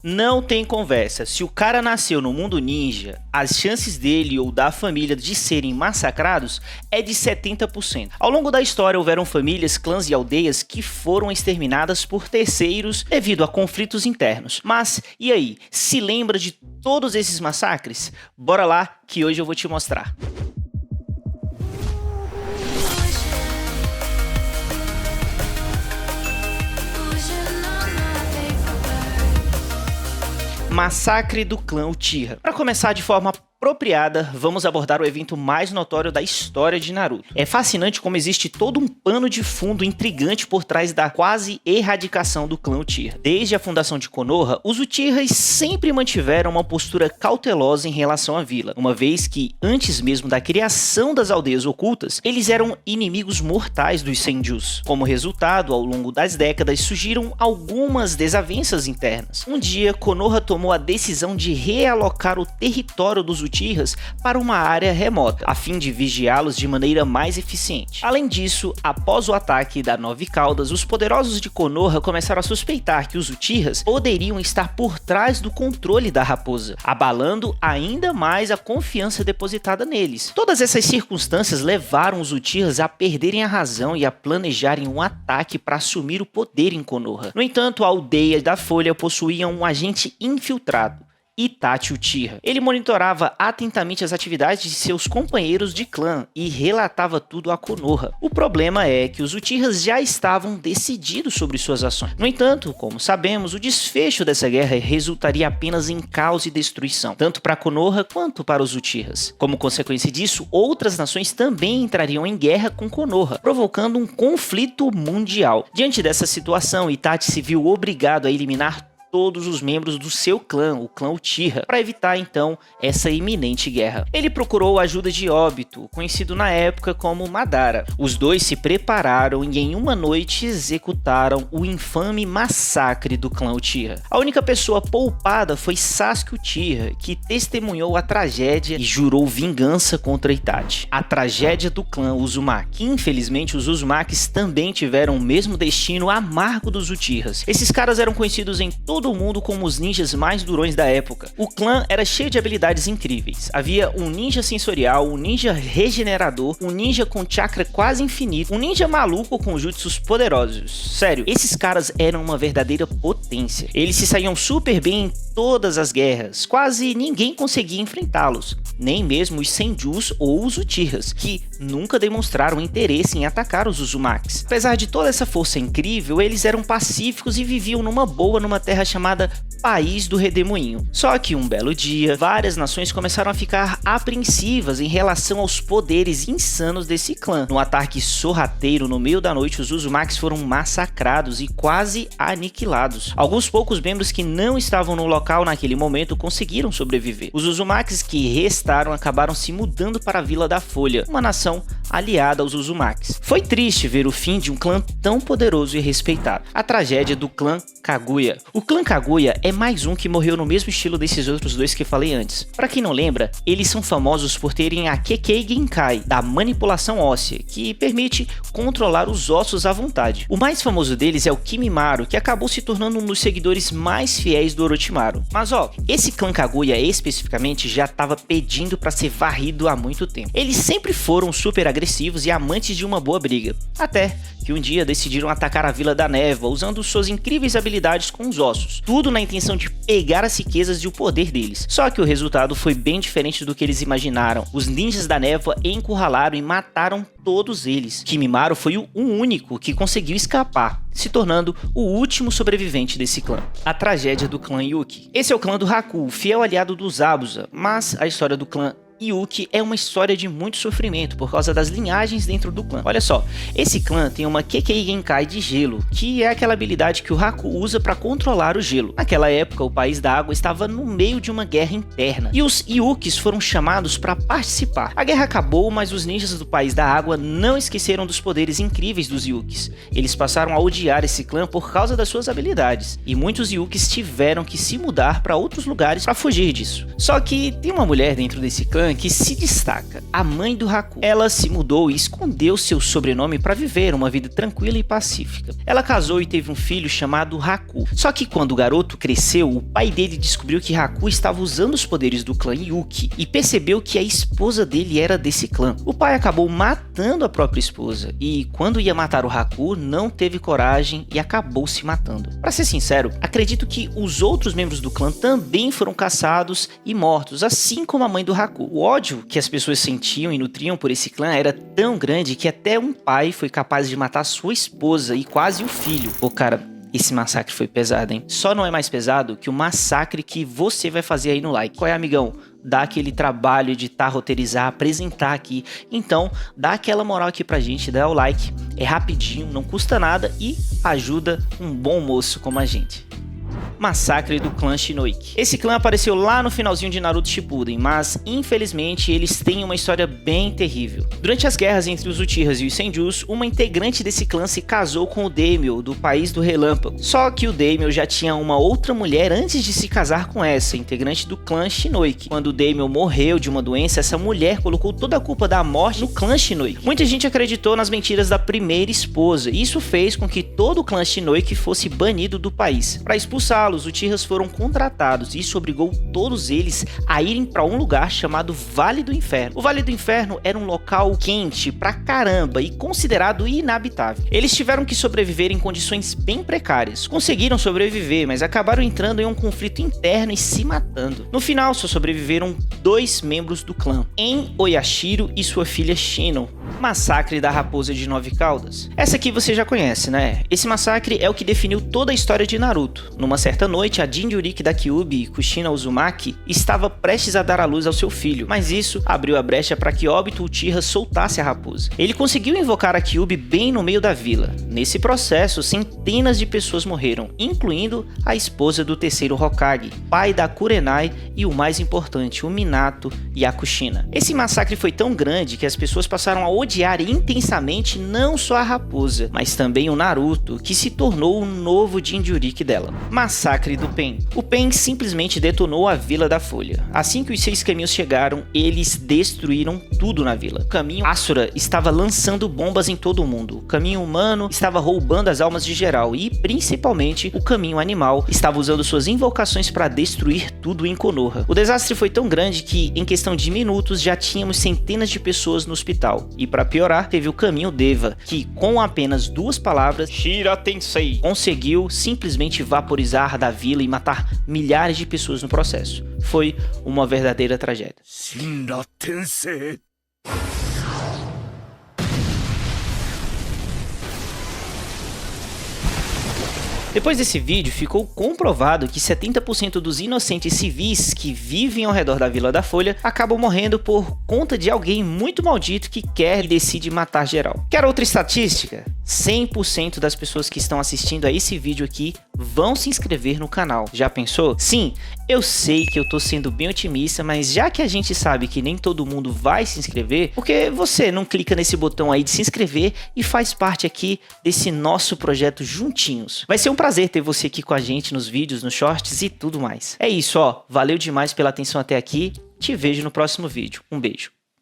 Não tem conversa, se o cara nasceu no mundo ninja, as chances dele ou da família de serem massacrados é de 70%. Ao longo da história houveram famílias, clãs e aldeias que foram exterminadas por terceiros devido a conflitos internos. Mas, e aí, se lembra de todos esses massacres? Bora lá que hoje eu vou te mostrar. Massacre do clã Uchiha. Para começar de forma apropriada, vamos abordar o evento mais notório da história de Naruto. É fascinante como existe todo um pano de fundo intrigante por trás da quase erradicação do clã Uchiha. Desde a fundação de Konoha, os Uchihas sempre mantiveram uma postura cautelosa em relação à vila, uma vez que, antes mesmo da criação das aldeias ocultas, eles eram inimigos mortais dos Senjus. Como resultado, ao longo das décadas, surgiram algumas desavenças internas. Um dia, Konoha tomou a decisão de realocar o território dos Uchihas para uma área remota, a fim de vigiá-los de maneira mais eficiente. Além disso, após o ataque da Nove Caudas, os poderosos de Konoha começaram a suspeitar que os Uchihas poderiam estar por trás do controle da raposa, abalando ainda mais a confiança depositada neles. Todas essas circunstâncias levaram os Uchihas a perderem a razão e a planejarem um ataque para assumir o poder em Konoha. No entanto, a aldeia da Folha possuía um agente infiltrado, Itachi Uchiha. Ele monitorava atentamente as atividades de seus companheiros de clã e relatava tudo a Konoha. O problema é que os Uchihas já estavam decididos sobre suas ações. No entanto, como sabemos, o desfecho dessa guerra resultaria apenas em caos e destruição, tanto para Konoha quanto para os Uchihas. Como consequência disso, outras nações também entrariam em guerra com Konoha, provocando um conflito mundial. Diante dessa situação, Itachi se viu obrigado a eliminar todos os membros do seu clã, o clã Uchiha, para evitar então essa iminente guerra. Ele procurou a ajuda de Obito, conhecido na época como Madara. Os dois se prepararam e em uma noite executaram o infame massacre do clã Uchiha. A única pessoa poupada foi Sasuke Uchiha, que testemunhou a tragédia e jurou vingança contra Itachi. A tragédia do clã Uzumaki. Infelizmente, os Uzumakis também tiveram o mesmo destino amargo dos Uchihas. Esses caras eram conhecidos em todo o mundo como os ninjas mais durões da época. O clã era cheio de habilidades incríveis. Havia um ninja sensorial, um ninja regenerador, um ninja com chakra quase infinito, um ninja maluco com jutsus poderosos. Sério, esses caras eram uma verdadeira potência. Eles se saíam super bem em todas as guerras. Quase ninguém conseguia enfrentá-los, nem mesmo os Senjus ou os Uchihas, que nunca demonstraram interesse em atacar os Uzumakis. Apesar de toda essa força incrível, eles eram pacíficos e viviam numa boa numa terra chamada País do Redemoinho. Só que um belo dia, várias nações começaram a ficar apreensivas em relação aos poderes insanos desse clã. Num ataque sorrateiro no meio da noite, os Uzumakis foram massacrados e quase aniquilados. Alguns poucos membros que não estavam no local naquele momento conseguiram sobreviver. Os Uzumakis que restaram acabaram se mudando para a Vila da Folha, uma nação aliada aos Uzumakis. Foi triste ver o fim de um clã tão poderoso e respeitado. A tragédia do clã Kaguya. O clã Kaguya é mais um que morreu no mesmo estilo desses outros dois que falei antes. Para quem não lembra, eles são famosos por terem a Kekkei Genkai, da manipulação óssea, que permite controlar os ossos à vontade. O mais famoso deles é o Kimimaro, que acabou se tornando um dos seguidores mais fiéis do Orochimaru. Mas esse clã Kaguya especificamente já estava pedindo para ser varrido há muito tempo. Eles sempre foram super agressivos e amantes de uma boa briga, até que um dia decidiram atacar a Vila da Névoa usando suas incríveis habilidades com os ossos, tudo na intenção de pegar as riquezas e o poder deles. Só que o resultado foi bem diferente do que eles imaginaram. Os ninjas da Névoa encurralaram e mataram todos eles. Kimimaro foi o único que conseguiu escapar, se tornando o último sobrevivente desse clã. A tragédia do clã Yuki. Esse é o clã do Haku, o fiel aliado dos Zabuza, mas a história do clã Yuki é uma história de muito sofrimento por causa das linhagens dentro do clã. Olha só, esse clã tem uma Kekkei Genkai de gelo, que é aquela habilidade que o Haku usa para controlar o gelo. Naquela época, o País da Água estava no meio de uma guerra interna, e os Yukis foram chamados para participar. A guerra acabou, mas os ninjas do País da Água não esqueceram dos poderes incríveis dos Yukis. Eles passaram a odiar esse clã por causa das suas habilidades, e muitos Yukis tiveram que se mudar para outros lugares para fugir disso. Só que tem uma mulher dentro desse clã clã que se destaca, a mãe do Haku. Ela se mudou e escondeu seu sobrenome para viver uma vida tranquila e pacífica. Ela casou e teve um filho chamado Haku. Só que quando o garoto cresceu, o pai dele descobriu que Haku estava usando os poderes do clã Yuki e percebeu que a esposa dele era desse clã. O pai acabou matando a própria esposa e quando ia matar o Haku, não teve coragem e acabou se matando. Para ser sincero, acredito que os outros membros do clã também foram caçados e mortos, assim como a mãe do Haku. O ódio que as pessoas sentiam e nutriam por esse clã era tão grande que até um pai foi capaz de matar sua esposa e quase o filho. Pô, cara, esse massacre foi pesado, hein? Só não é mais pesado que o massacre que você vai fazer aí no like. Qual é, amigão? Dá aquele trabalho, editar, roteirizar, apresentar aqui. Então, dá aquela moral aqui pra gente, dá o like. É rapidinho, não custa nada e ajuda um bom moço como a gente. Massacre do clã Shinoiki. Esse clã apareceu lá no finalzinho de Naruto Shippuden, mas infelizmente eles têm uma história bem terrível. Durante as guerras entre os Uchihas e os Senjus, uma integrante desse clã se casou com o Daimyo, do País do Relâmpago. Só que o Daimyo já tinha uma outra mulher antes de se casar com essa, integrante do clã Shinoiki. Quando o Daimyo morreu de uma doença, essa mulher colocou toda a culpa da morte no clã Shinoiki. Muita gente acreditou nas mentiras da primeira esposa, e isso fez com que todo o clã Shinoiki fosse banido do país. Para expulsá-los, os Uchihas foram contratados e isso obrigou todos eles a irem para um lugar chamado Vale do Inferno. O Vale do Inferno era um local quente pra caramba e considerado inabitável. Eles tiveram que sobreviver em condições bem precárias. Conseguiram sobreviver, mas acabaram entrando em um conflito interno e se matando. No final, só sobreviveram 2 membros do clã, En Oyashiro e sua filha Shino. Massacre da Raposa de 9 Caudas. Essa aqui você já conhece, né? Esse massacre é o que definiu toda a história de Naruto. Numa certa noite, a Jinchuriki da Kyuubi, Kushina Uzumaki, estava prestes a dar à luz ao seu filho, mas isso abriu a brecha para que Obito Uchiha soltasse a raposa. Ele conseguiu invocar a Kyuubi bem no meio da vila. Nesse processo, centenas de pessoas morreram, incluindo a esposa do terceiro Hokage, pai da Kurenai e o mais importante, o Minato e a Kushina. Esse massacre foi tão grande que as pessoas passaram a odiar intensamente não só a raposa, mas também o Naruto, que se tornou o novo Jinchuriki dela. Massacre do Pen. O Pen simplesmente detonou a Vila da Folha. Assim que os 6 caminhos chegaram, eles destruíram tudo na vila. O caminho Asura estava lançando bombas em todo o mundo. O caminho humano estava roubando as almas de geral e, principalmente, o caminho animal estava usando suas invocações para destruir tudo em Konoha. O desastre foi tão grande que, em questão de minutos, já tínhamos centenas de pessoas no hospital. E para piorar, teve o caminho Deva, que com apenas 2 palavras, Shira Tensei, conseguiu simplesmente vaporizar da vila e matar milhares de pessoas no processo. Foi uma verdadeira tragédia. Shira Tensei. Depois desse vídeo, ficou comprovado que 70% dos inocentes civis que vivem ao redor da Vila da Folha acabam morrendo por conta de alguém muito maldito que quer e decide matar geral. Quer outra estatística? 100% das pessoas que estão assistindo a esse vídeo aqui vão se inscrever no canal. Já pensou? Sim, eu sei que eu tô sendo bem otimista, mas já que a gente sabe que nem todo mundo vai se inscrever, por que você não clica nesse botão aí de se inscrever e faz parte aqui desse nosso projeto juntinhos? Vai ser um prazer ter você aqui com a gente nos vídeos, nos shorts e tudo mais. É isso, ó. Valeu demais pela atenção até aqui. Te vejo no próximo vídeo. Um beijo.